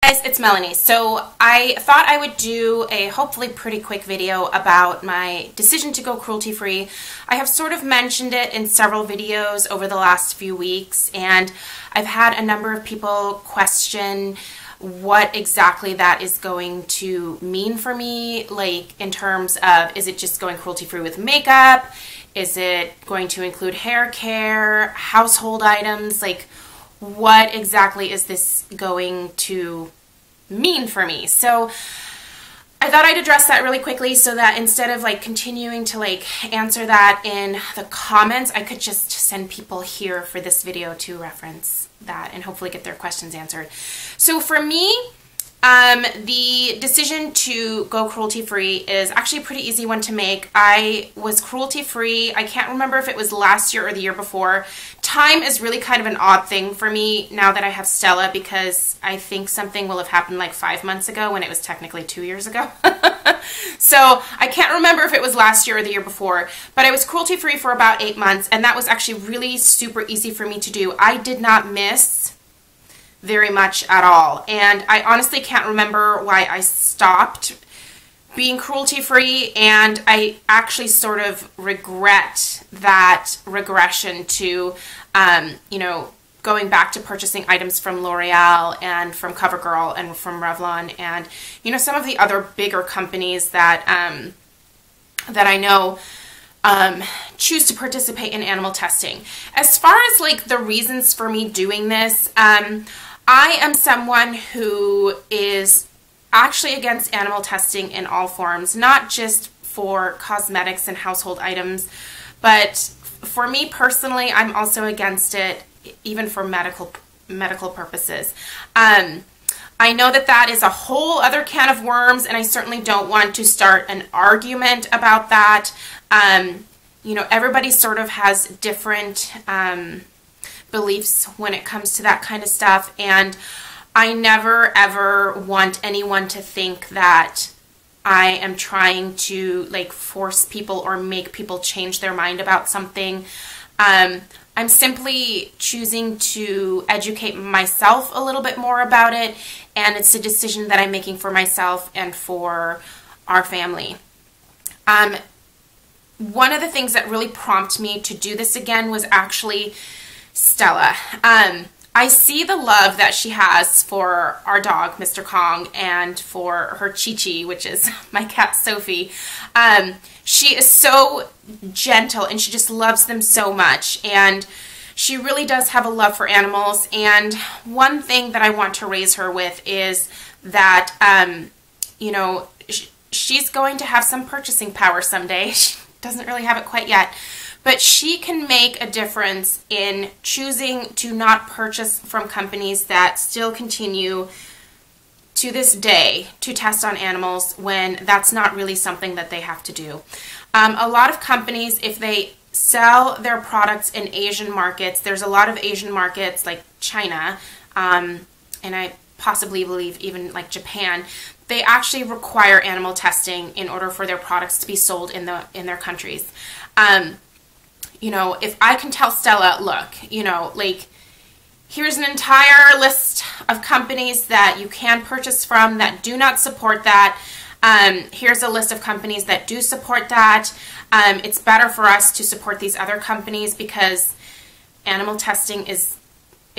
Guys, it's Melanie. So I thought I would do a hopefully pretty quick video about my decision to go cruelty-free. I have sort of mentioned it in several videos over the last few weeks, and I've had a number of people question what exactly that is going to mean for me, like in terms of, is it just going cruelty-free with makeup? Is it going to include hair care, household items? Like, what exactly is this going to mean for me? So I thought I'd address that really quickly so that instead of like continuing to like answer that in the comments, I could just send people here for this video to reference that and hopefully get their questions answered. So for me, the decision to go cruelty-free is actually a pretty easy one to make. I was cruelty-free, I can't remember if it was last year or the year before. Time is really kind of an odd thing for me now that I have Stella, because I think something will have happened like 5 months ago when it was technically 2 years ago. So I can't remember if it was last year or the year before, but I was cruelty-free for about 8 months, and that was actually really super easy for me to do. I did not miss very much at all, and I honestly can't remember why I stopped being cruelty-free, and I actually sort of regret that regression to, you know, going back to purchasing items from L'Oreal and from CoverGirl and from Revlon and, you know, some of the other bigger companies that, that I know choose to participate in animal testing. As far as like the reasons for me doing this, I am someone who is actually against animal testing in all forms, not just for cosmetics and household items, but for me personally, I'm also against it even for medical purposes. I know that that is a whole other can of worms, and I certainly don't want to start an argument about that. You know, everybody sort of has different beliefs when it comes to that kind of stuff, and I never ever want anyone to think that I am trying to like force people or make people change their mind about something. I'm simply choosing to educate myself a little bit more about it, and it's a decision that I'm making for myself and for our family. One of the things that really prompted me to do this again was actually Stella. I see the love that she has for our dog, Mr. Kong, and for her Chi-Chi, which is my cat, Sophie. She is so gentle, and she just loves them so much, and she really does have a love for animals. And one thing that I want to raise her with is that, you know, she's going to have some purchasing power someday. She doesn't really have it quite yet. But she can make a difference in choosing to not purchase from companies that still continue to this day to test on animals when that's not really something that they have to do. A lot of companies, if they sell their products in Asian markets, there's a lot of Asian markets like China, and I possibly believe even like Japan, they actually require animal testing in order for their products to be sold in their countries. You know, if I can tell Stella, look, you know, like, here's an entire list of companies that you can purchase from that do not support that. Here's a list of companies that do support that. It's better for us to support these other companies because animal testing is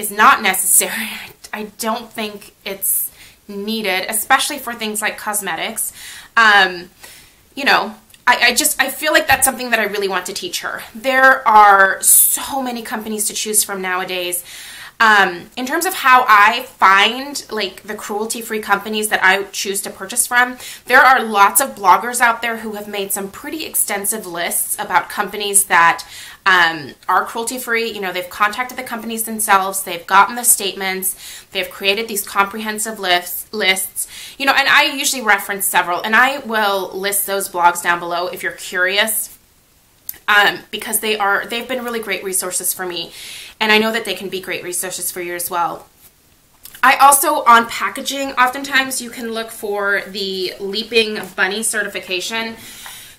not necessary. I don't think it's needed, especially for things like cosmetics. You know, I feel like that's something that I really want to teach her. There are so many companies to choose from nowadays. In terms of how I find like the cruelty-free companies that I choose to purchase from, there are lots of bloggers out there who have made some pretty extensive lists about companies that are cruelty-free. You know, they've contacted the companies themselves, they've gotten the statements, they've created these comprehensive lists, you know, and I usually reference several, and I will list those blogs down below if you're curious, because they've been really great resources for me, and I know that they can be great resources for you as well. I also, on packaging, oftentimes you can look for the Leaping Bunny certification.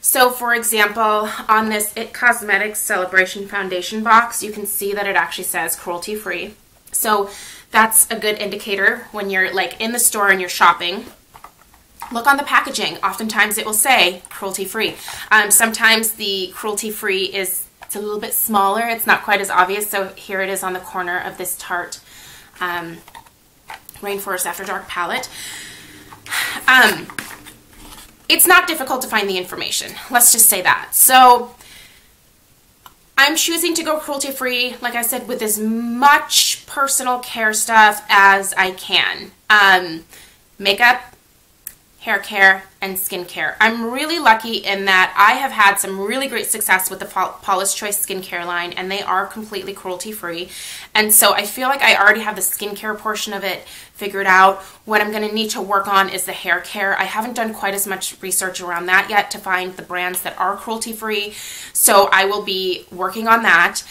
So for example, on this It Cosmetics Celebration Foundation box, you can see that it actually says cruelty-free. So That's a good indicator when you're like in the store and you're shopping. Look on the packaging. Oftentimes it will say cruelty-free. Sometimes the cruelty-free it's a little bit smaller. It's not quite as obvious. So here it is on the corner of this Tarte Rainforest After Dark palette. It's not difficult to find the information. Let's just say that. So I'm choosing to go cruelty-free, like I said, with as much personal care stuff as I can. Makeup, hair care, and skincare. I'm really lucky in that I have had some really great success with the Paula's Choice skincare line, and they are completely cruelty-free. And so I feel like I already have the skincare portion of it figured out. What I'm going to need to work on is the hair care. I haven't done quite as much research around that yet to find the brands that are cruelty-free, so I will be working on that.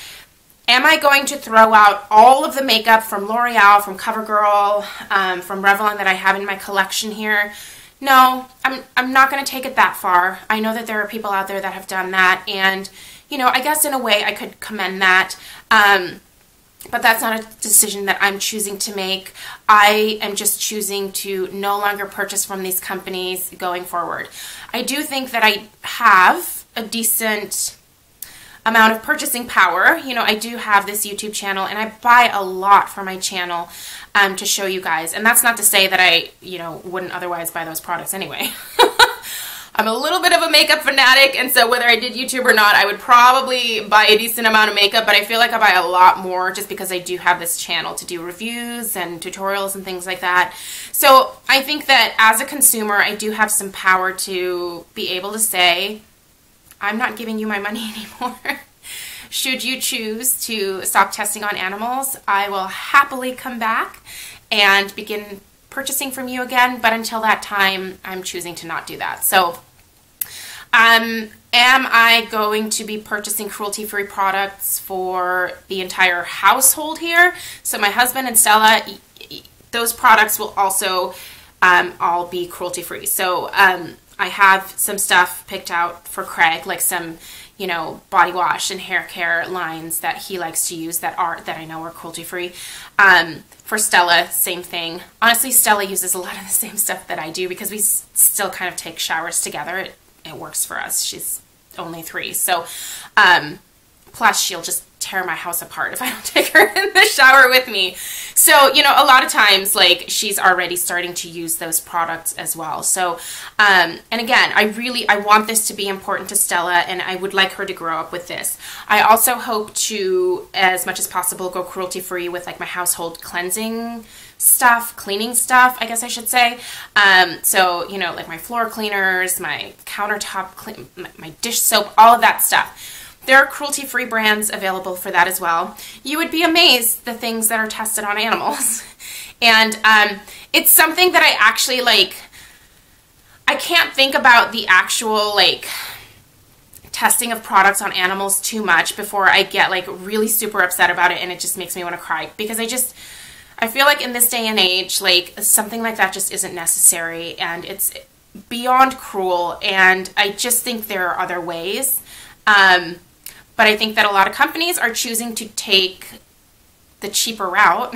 Am I going to throw out all of the makeup from L'Oreal, from CoverGirl, from Revlon that I have in my collection here? No, I'm not going to take it that far. I know that there are people out there that have done that, and, you know, I guess in a way I could commend that, but that's not a decision that I'm choosing to make. I am just choosing to no longer purchase from these companies going forward. I do think that I have a decent amount of purchasing power. You know, I do have this YouTube channel, and I buy a lot for my channel to show you guys. And that's not to say that I, you know, wouldn't otherwise buy those products anyway. I'm a little bit of a makeup fanatic, and so whether I did YouTube or not, I would probably buy a decent amount of makeup, but I feel like I buy a lot more just because I do have this channel to do reviews and tutorials and things like that. So I think that as a consumer, I do have some power to be able to say, I'm not giving you my money anymore. Should you choose to stop testing on animals, I will happily come back and begin purchasing from you again, but until that time, I'm choosing to not do that. So, am I going to be purchasing cruelty-free products for the entire household here? So my husband and Stella, those products will also all be cruelty-free. So, I have some stuff picked out for Craig, like some, you know, body wash and hair care lines that he likes to use that I know are cruelty-free. For Stella, same thing. Honestly, Stella uses a lot of the same stuff that I do because we still kind of take showers together. It works for us. She's only 3, so plus she'll just tear my house apart if I don't take her in the shower with me. So, you know, a lot of times, like, she's already starting to use those products as well. So, and again, I want this to be important to Stella, and I would like her to grow up with this. I also hope to, as much as possible, go cruelty-free with, like, my household cleansing stuff, cleaning stuff, I guess I should say. So, you know, like my floor cleaners, my countertop, my dish soap, all of that stuff. There are cruelty-free brands available for that as well. You would be amazed the things that are tested on animals. And it's something that I actually, like, I can't think about the actual, like, testing of products on animals too much before I get, like, really super upset about it, and it just makes me want to cry. Because I feel like in this day and age, like, something like that just isn't necessary, and it's beyond cruel, and I just think there are other ways. But I think that a lot of companies are choosing to take the cheaper route,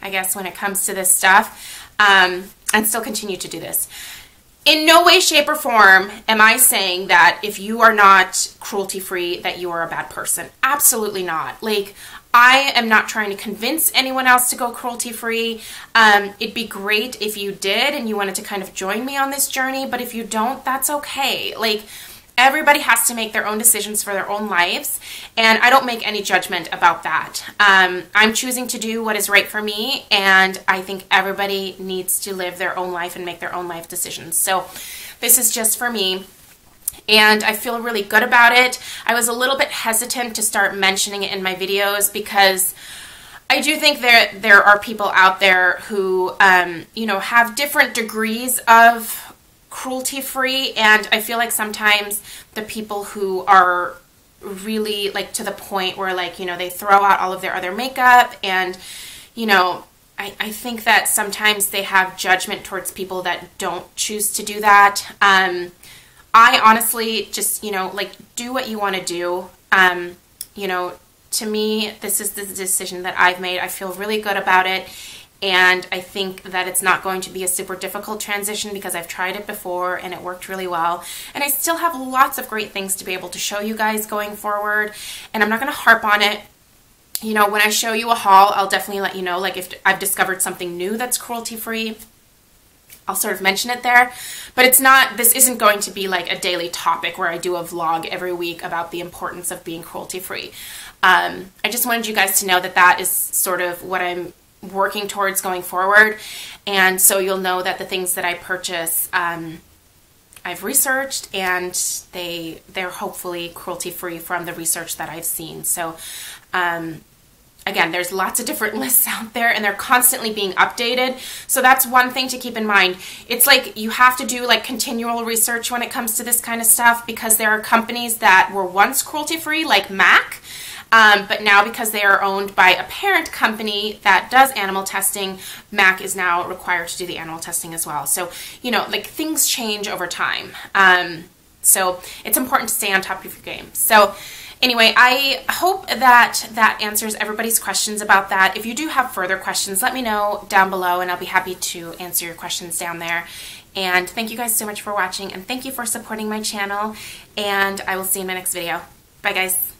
I guess, when it comes to this stuff, and still continue to do this. In no way, shape, or form am I saying that if you are not cruelty-free that you are a bad person. Absolutely not. Like, I am not trying to convince anyone else to go cruelty-free. It'd be great if you did and you wanted to kind of join me on this journey, but if you don't, that's okay. Like, everybody has to make their own decisions for their own lives, and I don't make any judgment about that. I'm choosing to do what is right for me, and I think everybody needs to live their own life and make their own life decisions. So this is just for me, and I feel really good about it. I was a little bit hesitant to start mentioning it in my videos because I do think there are people out there who, you know, have different degrees of cruelty-free, and I feel like sometimes the people who are really, like, to the point where, like, you know, they throw out all of their other makeup, and, you know, I think that sometimes they have judgment towards people that don't choose to do that. I honestly just, you know, like, do what you want to do. You know, to me, this is the decision that I've made. I feel really good about it. And I think that it's not going to be a super difficult transition because I've tried it before and it worked really well. And I still have lots of great things to be able to show you guys going forward. And I'm not going to harp on it. You know, when I show you a haul, I'll definitely let you know, like if I've discovered something new that's cruelty-free, I'll sort of mention it there. But it's not, this isn't going to be like a daily topic where I do a vlog every week about the importance of being cruelty-free. I just wanted you guys to know that that is sort of what I'm working towards going forward, and so you'll know that the things that I purchase I've researched, and they're hopefully cruelty-free from the research that I've seen. So again, there's lots of different lists out there and they're constantly being updated, so that's one thing to keep in mind. It's like you have to do like continual research when it comes to this kind of stuff, because there are companies that were once cruelty-free, like MAC, but now because they are owned by a parent company that does animal testing, MAC is now required to do the animal testing as well. So, you know, like things change over time. So it's important to stay on top of your game. So anyway, I hope that that answers everybody's questions about that. If you do have further questions, let me know down below and I'll be happy to answer your questions down there. And thank you guys so much for watching, and thank you for supporting my channel, and I will see you in my next video. Bye guys.